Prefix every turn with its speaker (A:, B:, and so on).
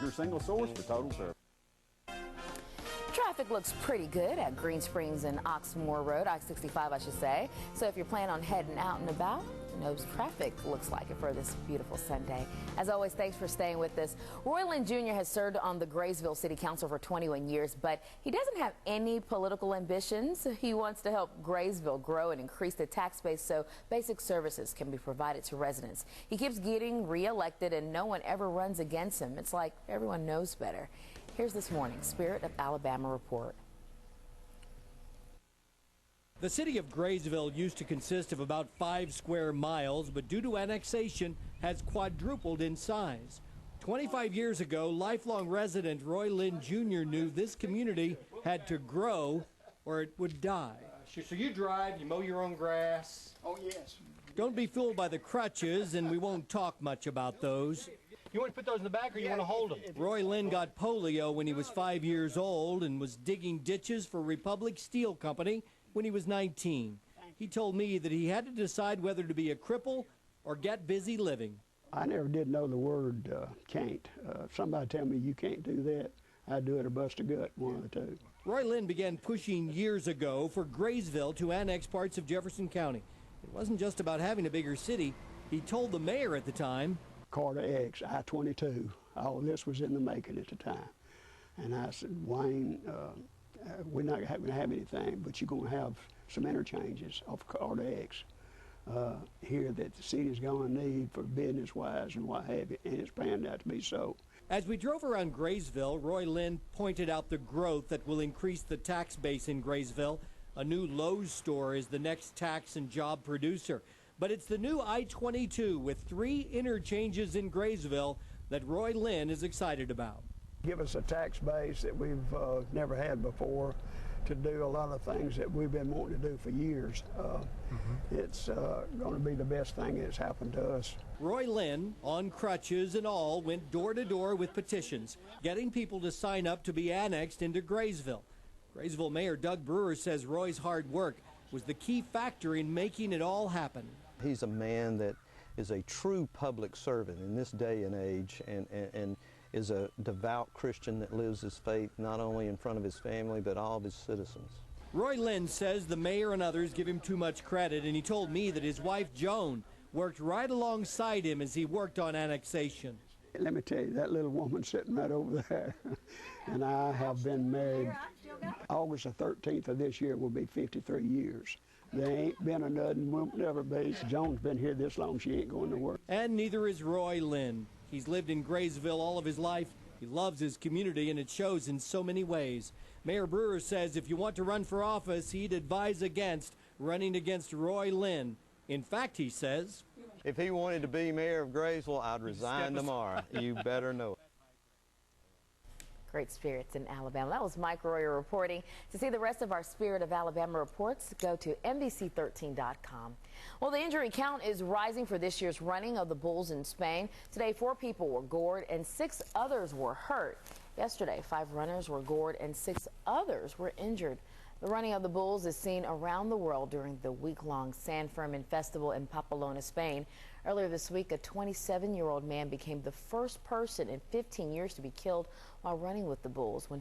A: Your single source for total service.
B: Traffic looks pretty good at Green Springs and Oxmoor Road, I-65 I should say. So if you're planning on heading out and about, no traffic looks like it for this beautiful Sunday. As always, thanks for staying with us. Roy Lynn Jr. has served on the Graysville City Council for 21 years, but he doesn't have any political ambitions. He wants to help Graysville grow and increase the tax base so basic services can be provided to residents. He keeps getting reelected and no one ever runs against him. It's like everyone knows better. Here's this morning's Spirit of Alabama report.
C: The city of Graysville used to consist of about 5 square miles, but due to annexation has quadrupled in size. 25 years ago, lifelong resident Roy Lynn Jr. knew this community had to grow or it would die. So you drive, you mow your own grass?
D: Oh, yes.
C: Don't be fooled by the crutches, and we won't talk much about those. You want to put those in the back or you want to hold them? Roy Lynn got polio when he was 5 years old and was digging ditches for Republic Steel Company when he was 19. He told me that he had to decide whether to be a cripple or get busy living.
D: I never did know the word can't. If somebody tell me you can't do that, I'd do it or bust a gut, one of the two.
C: Roy Lynn began pushing years ago for Graysville to annex parts of Jefferson County. It wasn't just about having a bigger city. He told the mayor at the time,
D: Carter X, I-22, all this was in the making at the time. And I said, Wayne, we're not going to have anything, but you're going to have some interchanges off Carter X here that the city's going to need for business-wise and what have you, and it's planned out to be so.
C: As we drove around Graysville, Roy Lynn pointed out the growth that will increase the tax base in Graysville. A new Lowe's store is the next tax and job producer. But it's the new I-22 with 3 interchanges in Graysville that Roy Lynn is excited about.
D: Give us a tax base that we've never had before to do a lot of things that we've been wanting to do for years. It's going to be the best thing that's happened to us.
C: Roy Lynn, on crutches and all, went door to door with petitions, getting people to sign up to be annexed into Graysville. Graysville Mayor Doug Brewer says Roy's hard work was the key factor in making it all happen.
E: He's a man that is a true public servant in this day and age and is a devout Christian that lives his faith not only in front of his family but all of his citizens.
C: Roy Lynn says the mayor and others give him too much credit, and he told me that his wife Joan worked right alongside him as he worked on annexation.
D: Let me tell you, that little woman sitting right over there, and I have been married. August the 13th of this year will be 53 years. There ain't been another and will never be. Joan's been here this long, she ain't going to work.
C: And neither is Roy Lynn. He's lived in Graysville all of his life. He loves his community, and it shows in so many ways. Mayor Brewer says if you want to run for office, he'd advise against running against Roy Lynn. In fact, he says,
E: if he wanted to be mayor of Graysville, I'd resign tomorrow. You better know it.
B: Great spirits in Alabama. That was Mike Royer reporting. To see the rest of our Spirit of Alabama reports, go to NBC13.com. Well, the injury count is rising for this year's running of the bulls in Spain. Today, 4 people were gored and 6 others were hurt. Yesterday, 5 runners were gored and 6 others were injured. The running of the bulls is seen around the world during the week-long San Fermin Festival in Pamplona, Spain. Earlier this week, a 27-year-old man became the first person in 15 years to be killed while running with the bulls when